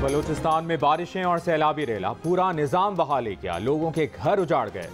बलूचिस्तान में बारिशें और सैलाबी रेला पूरा निजाम बहा ले गया। लोगों के घर उजाड़ गए,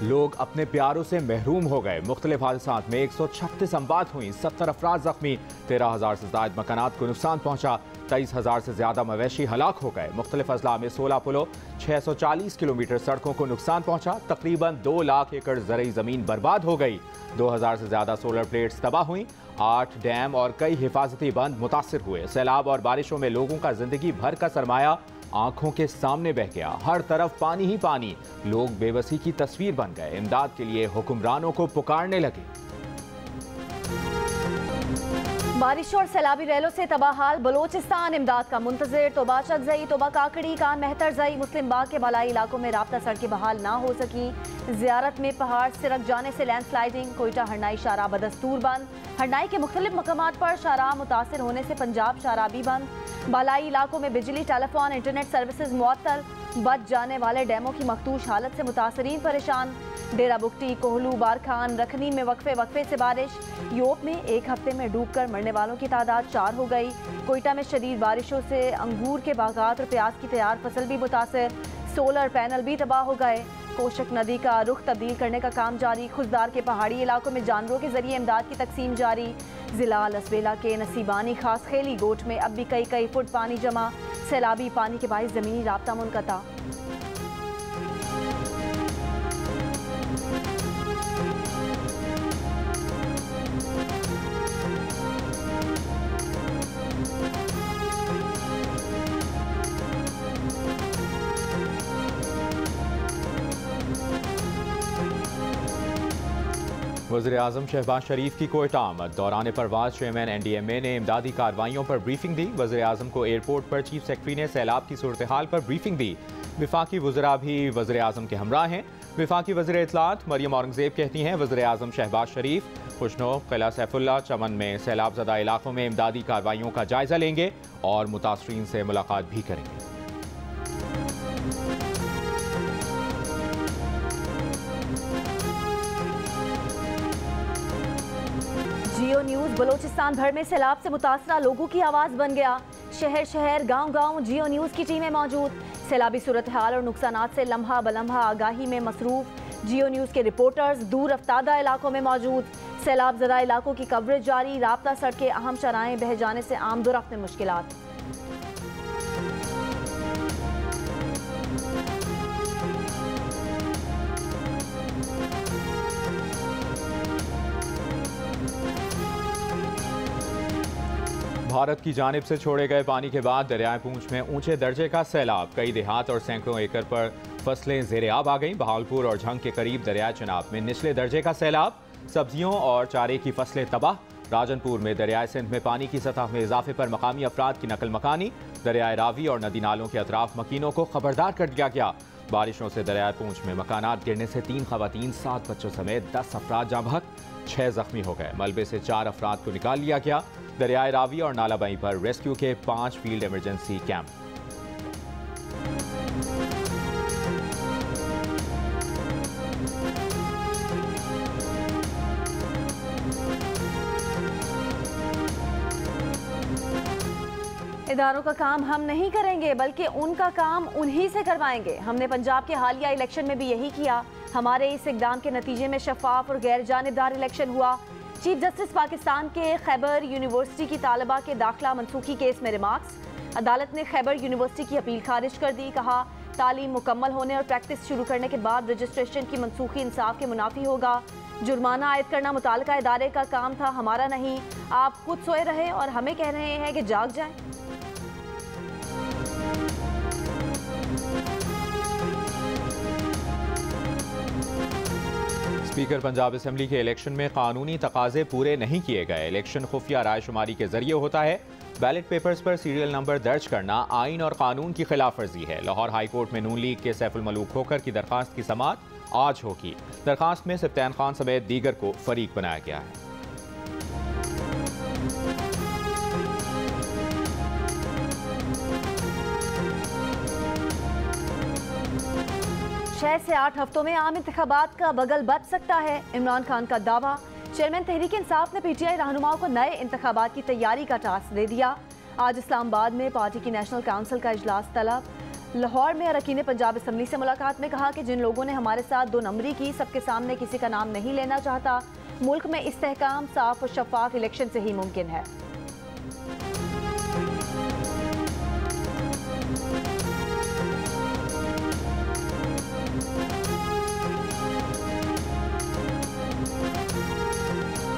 लोग अपने प्यारों से महरूम हो गए। मुख्तलिफ हादसात में 136 अमवात हुई, 70 अफराद जख्मी, 13,000 से ज्यादा मकानात को नुकसान पहुंचा, 23,000 से ज्यादा मवेशी हलाक हो गए। मुख्तलिफ अजला में 16 पुलों, 640 किलोमीटर सड़कों को नुकसान पहुंचा। तकरीबन 2 लाख एकड़ ज़रई ज़मीन बर्बाद हो गई। 2,000 से ज्यादा सोलर प्लेट्स तबाह हुई। 8 डैम और कई हिफाजती बंद मुतासिर हुए। सैलाब और बारिशों में लोगों का जिंदगी भर का सरमाया आंखों के सामने बह गया। हर तरफ पानी ही पानी, लोग बेबसी की तस्वीर बन गए। इमदाद के लिए हुक्मरानों को पुकारने लगे। बारिश और सैलाबी रैलों से तबाहाल बलोचिस्तान, इमदाद का मुंतजर। तोबा चकजई, तोबा काकड़ी, कान मेहतरजई, मुस्लिम बाग के बलाई इलाकों में राब्ता सड़कें बहाल ना हो सकी। जियारत में पहाड़ सिरक जाने से लैंडस्लाइडिंग। कोयटा हरनाई शाहराह बदस्तूर बंद। हरनाई के मुख्तलिफ मकामात पर शाहराह मुतासिर होने से पंजाब शाहराह भी बंद। बालाई इलाकों में बिजली, टेलीफोन, इंटरनेट सर्विसेज मुअत्तल। बच जाने वाले डैमों की मखदूश हालत से मुतासरीन परेशान। डेरा बुगटी, कोहलू, बारखान, रखनी में वक्फे से बारिश। योप में एक हफ्ते में डूबकर मरने वालों की तादाद 4 हो गई। कोयटा में शदीद बारिशों से अंगूर के बागात और प्याज की तैयार फसल भी मुतासर। सोलर पैनल भी तबाह हो गए। कोशक नदी का रुख तब्दील करने का काम जारी। खुजदार के पहाड़ी इलाकों में जानवरों के जरिए इमदाद की तकसीम जारी। जिला लसबेला के नसीबानी खास खेली गोट में अब भी कई फुट पानी जमा। सैलाबी पानी के बाइस जमीनी राब्ता मुनक़ता। वज़ीर-ए-आज़म शहबाज शरीफ की कोयटा आमद। दौरान परवाज चेयरमैन NDMA ने इमदादी कार्रवाइयों पर ब्रीफिंग दी। वज़ीर-ए-आज़म को एयरपोर्ट पर चीफ सेक्रेटरी ने सैलाब की सूरत हाल पर ब्रीफिंग दी। विफाकी वज़रा भी वज़ीर-ए-आज़म के हमरा हैं। विफाकी वज़ीर इत्तलात मरियम औरंगज़ेब कहती हैं वज़ीर-ए-आज़म शहबाज शरीफ खुशनो किला सैफुल्ला चमन में सैलाब ज़दा इलाकों में इमदादी कार्रवाइयों का जायजा लेंगे और मुतासरीन से मुलाकात भी करेंगे। जियो न्यूज़ बलोचिस्तान भर में सैलाब से मुतासरा लोगों की आवाज़ बन गया। शहर शहर गांव गांव जियो न्यूज़ की टीमें मौजूद। सैलाबी सूरत हाल और नुकसानात से लम्हा बलम्हा आगाही में मसरूफ। जियो न्यूज़ के रिपोर्टर्स दूर अफ्तादा इलाकों में मौजूद। सैलाब ज़दा इलाकों की कवरेज जारी। राब्ता सड़कें, अहम चराहें बह जाने से आमदोरफ्त में मुश्किलात। भारत की जानिब से छोड़े गए पानी के बाद दरियाए पूंछ में ऊंचे दर्जे का सैलाब। कई देहात और सैकड़ों एकड़ पर फसलें ज़ेर-ए-आब आ गईं। बहावलपुर और झंग के करीब दरियाए चिनाब में निचले दर्जे का सैलाब। सब्जियों और चारे की फसलें तबाह। राजनपुर में दरियाए सिंध में पानी की सतह में इजाफे पर मकामी अफराद की नकल मकानी। दरियाए रावी और नदी नालों के अतराफ मकीनों को खबरदार कर दिया गया। बारिशों से दरियाए पूंछ में मकानात गिरने से 3 खवातीन, 7 बच्चों समेत 10 अफराद जाँ बहक, 6 जख्मी हो गए। मलबे से 4 अफराद को निकाल लिया गया। दरियाए रावी और नालाबई पर रेस्क्यू के 5 फील्ड इमरजेंसी कैंप। इदारों का काम हम नहीं करेंगे बल्कि उनका काम उन्हीं से करवाएंगे। हमने पंजाब के हालिया इलेक्शन में भी यही किया। हमारे इस इकदाम के नतीजे में शफाफ और गैर जानिबदार इलेक्शन हुआ। चीफ जस्टिस पाकिस्तान के खैबर यूनिवर्सिटी की तालिबा के दाखिला मनसूखी केस में रिमार्क्स। अदालत ने खैबर यूनिवर्सिटी की अपील खारिज कर दी। कहा तालीम मुकम्मल होने और प्रैक्टिस शुरू करने के बाद रजिस्ट्रेशन की मनसूखी इंसाफ के मुनाफी होगा। जुर्माना आयद करना मुताल्लिका इदारे का काम था, हमारा नहीं। आप खुद सोए रहे और हमें कह रहे हैं कि जाग जाएं। स्पीकर पंजाब असेंबली के इलेक्शन में कानूनी तकाजे पूरे नहीं किए गए। इलेक्शन खुफिया राय शुमारी के जरिए होता है। बैलेट पेपर्स पर सीरियल नंबर दर्ज करना आइन और कानून की खिलाफ वर्जी है। लाहौर हाई कोर्ट में नून लीग के सैफुल मलूक खोखर की दरखास्त की समाअत आज होगी। दरखास्त में सफ्तान खान समेत दीगर को फरीक बनाया गया है। 6 से 8 हफ्तों में आम इंतखाबात का बगल बच सकता है, इमरान खान का दावा। चेयरमैन तहरीक इंसाफ ने PTI रहनुमाओं को नए इंतखाबात की तैयारी का टास्क दे दिया। आज इस्लामाबाद में पार्टी की नेशनल काउंसिल का इजलास तलब। लाहौर में अरकान पंजाब असम्बली से मुलाकात में कहा कि जिन लोगों ने हमारे साथ 2 नंबरी की, सबके सामने किसी का नाम नहीं लेना चाहता। मुल्क में इस्तेहकाम साफ और शफाफ इलेक्शन से ही मुमकिन है।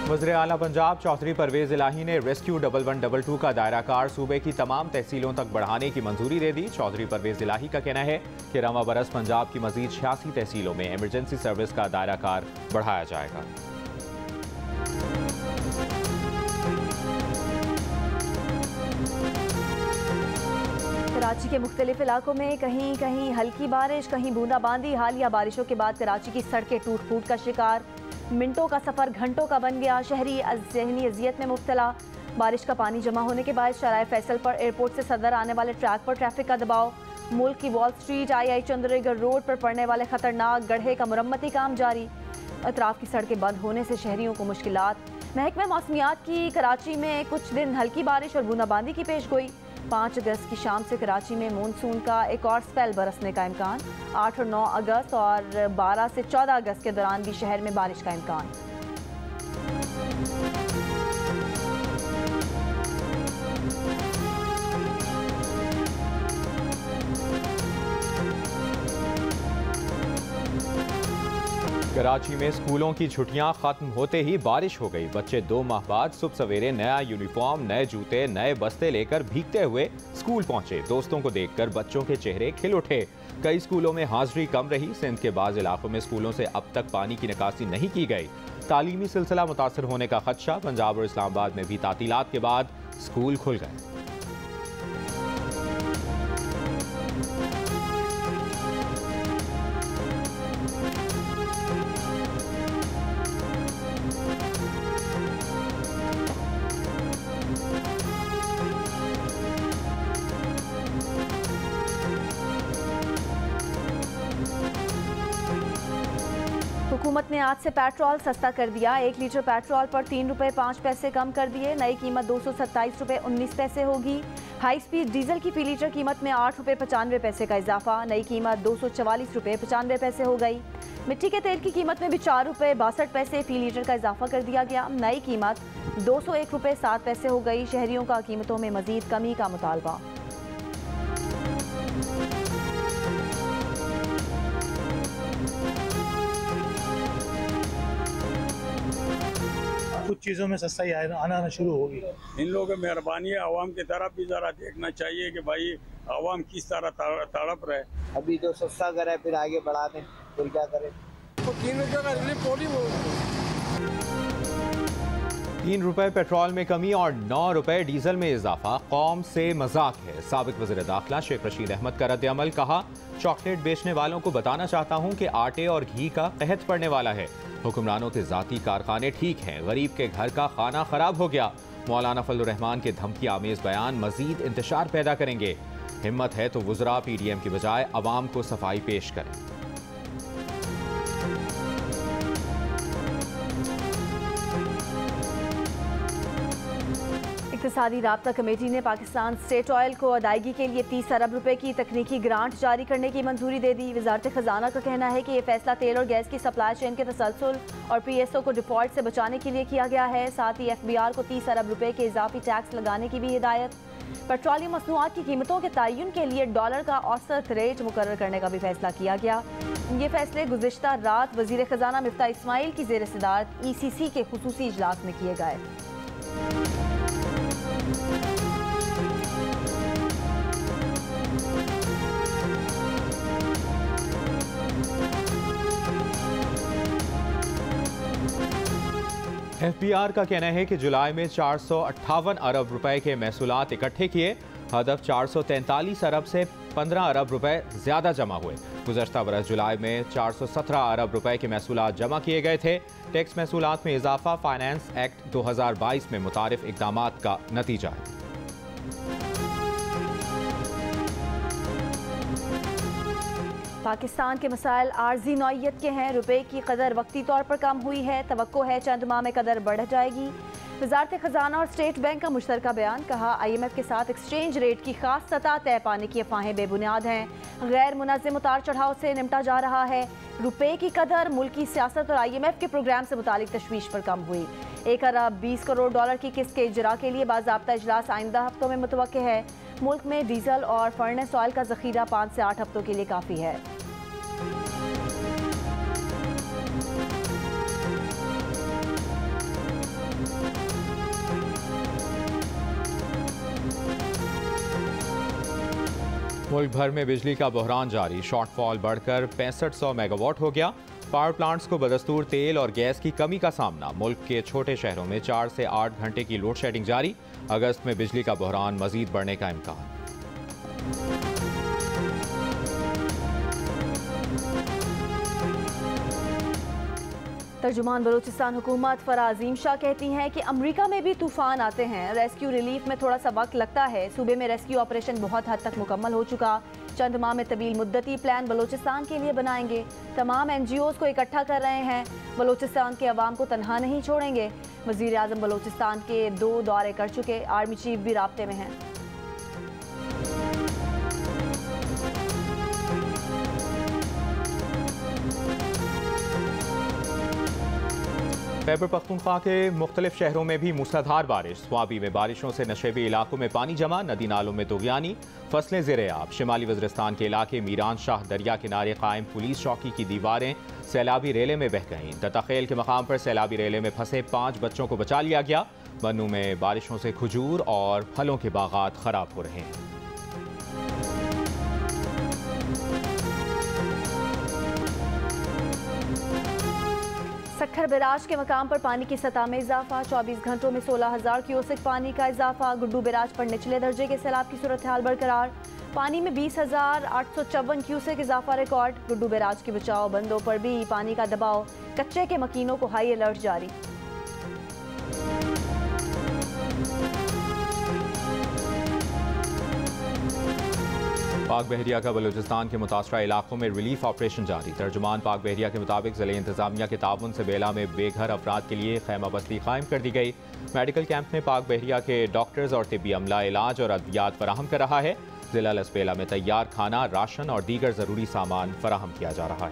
वज़ीर आला पंजाब चौधरी परवेज इलाही ने रेस्क्यू 1112 का दायरा कार सूबे की तमाम तहसीलों तक बढ़ाने की मंजूरी दे दी। चौधरी परवेज इलाही का कहना है कि रवां बरस पंजाब की मजीद 86 तहसीलों में इमरजेंसी सर्विस का दायरा कार बढ़ाया जाएगा। कराची के मुख्तलिफ इलाकों में कहीं कहीं हल्की बारिश, कहीं बूंदाबांदी। हालिया बारिशों के बाद कराची की सड़कें टूट फूट का शिकार। मिनटों का सफ़र घंटों का बन गया। शहरी ज़हनी अजियत में मुब्तला। बारिश का पानी जमा होने के बाद शराय फैसल पर एयरपोर्ट से सदर आने वाले ट्रैक पर ट्रैफिक का दबाव। मुल्क की वॉल स्ट्रीट आई चंद्रनगर रोड पर पड़ने वाले खतरनाक गड्ढे का मुरम्मती काम जारी। अतराफ की सड़कें बंद होने से शहरियों को मुश्किलात। महकमा मौसमियात की कराची में कुछ दिन हल्की बारिश और बूंदाबांदी की पेशगोई। 5 अगस्त की शाम से कराची में मानसून का एक और स्पेल बरसने का इम्कान। 8 और 9 अगस्त और 12 से 14 अगस्त के दौरान भी शहर में बारिश का इम्कान। कराची में स्कूलों की छुट्टियां खत्म होते ही बारिश हो गई। बच्चे 2 माह बाद सुबह सवेरे नया यूनिफॉर्म, नए जूते, नए बस्ते लेकर भीगते हुए स्कूल पहुंचे। दोस्तों को देखकर बच्चों के चेहरे खिल उठे। कई स्कूलों में हाजिरी कम रही। सिंध के बाज़ इलाकों में स्कूलों से अब तक पानी की निकासी नहीं की गई। तालीमी सिलसिला मुतासर होने का खदशा। पंजाब और इस्लामाबाद में भी तातीलात के बाद स्कूल खुल गए। हुकूमत ने आज से पेट्रोल सस्ता कर दिया। 1 लीटर पेट्रोल पर 3 रुपये 5 पैसे कम कर दिए। नई कीमत 227 रुपये 19 पैसे होगी। हाई स्पीड डीजल की फी लीटर कीमत में 8 रुपये 95 पैसे का इजाफा। नई कीमत 244 रुपये 95 पैसे हो गई। मिट्टी के तेल की कीमत में भी 4 रुपये 62 पैसे फी लीटर का इजाफा कर दिया गया। नई कीमत 201 रुपये 7 पैसे हो गई। शहरियों का कीमतों में मजीद कमी का मुतालबा। कुछ चीज़ों में सस्ताई आना शुरू होगी। इन लोगों की मेहरबानी है, आवाम की तरफ भी ज़रा देखना चाहिए कि भाई आवाम किस तरह तड़प रहे। अभी तो सस्ता करे फिर आगे बढ़ा दें, फिर क्या करें। 3 रुपये पेट्रोल में कमी और 9 रुपये डीजल में इजाफा कौम से मजाक है। साबिक वज़ीर दाखिला शेख रशीद अहमद का रद्द-ए-अमल। कहा, चॉकलेट बेचने वालों को बताना चाहता हूं कि आटे और घी का कहत पड़ने वाला है। हुक्मरानों के जाती कारखाने ठीक हैं, गरीब के घर का खाना खराब हो गया। मौलाना फजलुर रहमान के धमकी आमेज बयान मजीद इंतशार पैदा करेंगे। हिम्मत है तो वुज़रा PDM की बजाय अवाम को सफाई पेश करें। इक़्तिसादी राब्ता कमेटी ने पाकिस्तान स्टेट ऑयल को अदायगी के लिए 30 अरब रुपए की तकनीकी ग्रांट जारी करने की मंजूरी दे दी। वजारत खजाना का कहना है कि यह फैसला तेल और गैस की सप्लाई चेन के तसलसल और PSO को डिफॉल्ट से बचाने के लिए किया गया है। साथ ही FBR को 30 अरब रुपए के इजाफी टैक्स लगाने की भी हिदायत। पेट्रोलियम मसनूआत की कीमतों के तयन के लिए डॉलर का औसत रेट मुकर्रर करने का भी फैसला किया गया। ये फैसले गुज़िश्ता रात वज़ीर खजाना मिफ्ताह इस्माइल की ज़ेर सदारत ECC के खुसूसी इजलास में किए गए। FBR का कहना है कि जुलाई में 458 अरब रुपए के महसूलात इकट्ठे किए। हदफ 443 अरब से 15 अरब रुपए ज़्यादा जमा हुए। गुज़श्ता बरस जुलाई में 417 अरब रुपए के महसूलात जमा किए गए थे। टैक्स महसूलात में इजाफा फाइनेंस एक्ट 2022 में मुतारिफ इक़दामात का नतीजा है। पाकिस्तान के मसाइल आर्जी नौइयत के हैं। रुपए की कदर वक्ती तौर पर कम हुई है। तवक्को है चंद माह में कदर बढ़ जाएगी। वजारत खजाना और स्टेट बैंक का मुश्तरका बयान, कहा IMF के साथ एक्सचेंज रेट की खास सतह तय पाने की अफवाहें बेबुनियाद हैं। गैर मुनज़्ज़म उतार चढ़ाव से निपटा जा रहा है। रुपए की कदर, मुल्की सियासत और IMF के प्रोग्राम से मुतालिक तशवीश पर कम हुई। 1 अरब 20 करोड़ डॉलर की किस्त के इजरा के लिए बाज़ाब्ता इजलास आइंदा हफ्तों में मुतवक्के है। मुल्क में डीजल और फर्नेस ऑयल का जखीरा 5 से 8 हफ्तों के लिए काफ़ी है। मुल्क भर में बिजली का बहरान जारी, शॉर्टफॉल बढ़कर 6500 मेगावाट हो गया। पावर प्लांट्स को बदस्तूर तेल और गैस की कमी का सामना। मुल्क के छोटे शहरों में 4 से 8 घंटे की लोड शेडिंग जारी। अगस्त में बिजली का बहरान मजीद बढ़ने का इम्कान। तर्जुमान बलूचिस्तान हुकूमत फराह अजीम शाह कहती हैं कि अमरीका में भी तूफान आते हैं, रेस्क्यू रिलीफ में थोड़ा सा वक्त लगता है। सूबे में रेस्क्यू ऑपरेशन बहुत हद तक मुकम्मल हो चुका। चंद माह में तवील मुद्दती प्लान बलूचिस्तान के लिए बनाएंगे। तमाम NGOs को इकट्ठा कर रहे हैं। बलूचिस्तान के अवाम को तनहा नहीं छोड़ेंगे। वज़ीर आज़म बलूचिस्तान के 2 दौरे कर चुके, आर्मी चीफ भी राब्ते में हैं। खैबर पख्तूनख्वा के मुख्तलिफ शहरों में भी मूसलाधार बारिश। स्वाबी में बारिशों से नशेबी इलाकों में पानी जमा, नदी नालों में तुग़यानी, फसलें ज़ेर-ए-आब। शिमाली वज़ीरिस्तान के इलाके मीरान शाह दरिया किनारे कायम पुलिस चौकी की दीवारें सैलाबी रेले में बह गईं। दत्ताखेल के मकाम पर सैलाबी रेले में फंसे 5 बच्चों को बचा लिया गया। बन्नू में बारिशों से खजूर और फलों के बागात खराब हो रहे हैं। सक्खर बैराज के मकाम पर पानी की सतह में इजाफा। 24 घंटों में 16,000 क्यूसेक पानी का इजाफा। गुड्डू बैराज पर निचले दर्जे के सैलाब की सूरत हाल बरकरार। पानी में 20,854 क्यूसेक इजाफा रिकॉर्ड। गुड्डू बैराज के बचाव बंदों पर भी पानी का दबाव। कच्चे के मकीनों को हाई अलर्ट जारी। पाक बहरिया का बलूचिस्तान के मुतासरा इलाकों में रिलीफ ऑपरेशन जारी। तर्जुमान पाक बहरिया के मुताबिक ज़िले इंतजामिया के ताउन से बेला में बेघर अफराद के लिए खैमा बस्ती कायम कर दी गई। मेडिकल कैंप में पाक बहरिया के डॉक्टर्स और तिब्बी अमला इलाज और अद्वियात फराहम कर रहा है। ज़िला लसबेला में तैयार खाना, राशन और दीगर ज़रूरी सामान फराहम किया जा रहा है।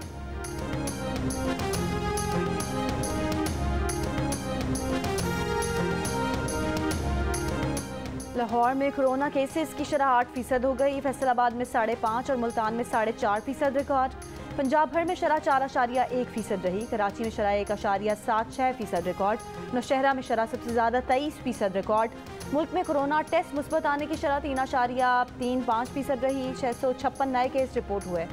लाहौर में कोरोना केसेस की शरह 8% हो गई। फैसलाबाद में 5.5 और मुल्तान में 4.5% रिकॉर्ड। पंजाब भर में शरह 4.1% रही। कराची में शरह 1.76% रिकॉर्ड। नौशहरा में शरह सबसे ज़्यादा 23% रिकॉर्ड। मुल्क में कोरोना टेस्ट मुस्बत आने की शरह 3.35% रही। 656 नए केस रिपोर्ट हुए।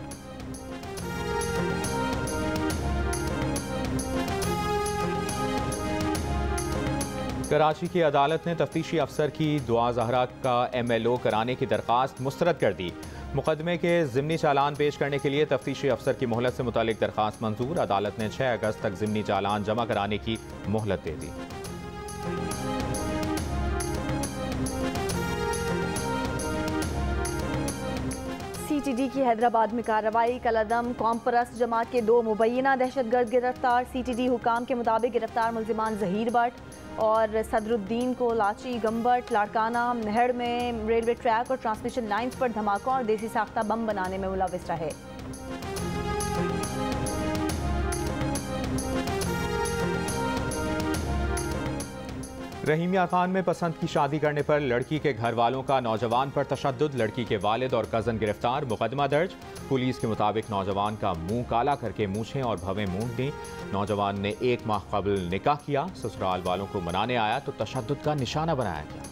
कराची की अदालत ने तफ्तीशी अफसर की दुआ ज़हरा का MLO कराने की दरख्वास्त मुस्तरद कर दी। मुकदमे के ज़िमनी चालान पेश करने के लिए तफ्तीशी अफसर की मोहलत से मुतालिक दरख्वास्त मंजूर। अदालत ने 6 अगस्त तक ज़िमनी चालान जमा कराने की मोहलत दे दी। CTD की हैदराबाद में कार्रवाई। कलअदम कौम परस्त जमात के 2 मुबैना दहशतगर्द गिरफ्तार। CTD हुकाम के मुताबिक गिरफ्तार मुल्जिमान जहीर भट्ट और सदरुद्दीन को लाची, गम्बट, लाड़काना, नहड़ में रेलवे ट्रैक और ट्रांसमिशन लाइन्स पर धमाकों और देसी साख्ता बम बनाने में मुलविस रहे। रहीमिया खान में पसंद की शादी करने पर लड़की के घर वालों का नौजवान पर तशद्दुद। लड़की के वालिद और कज़न गिरफ्तार, मुकदमा दर्ज। पुलिस के मुताबिक नौजवान का मुंह काला करके मूछें और भवें मूंद दी। नौजवान ने 1 माह कबल निकाह किया। ससुराल वालों को मनाने आया तो तशद्दुद का निशाना बनाया गया।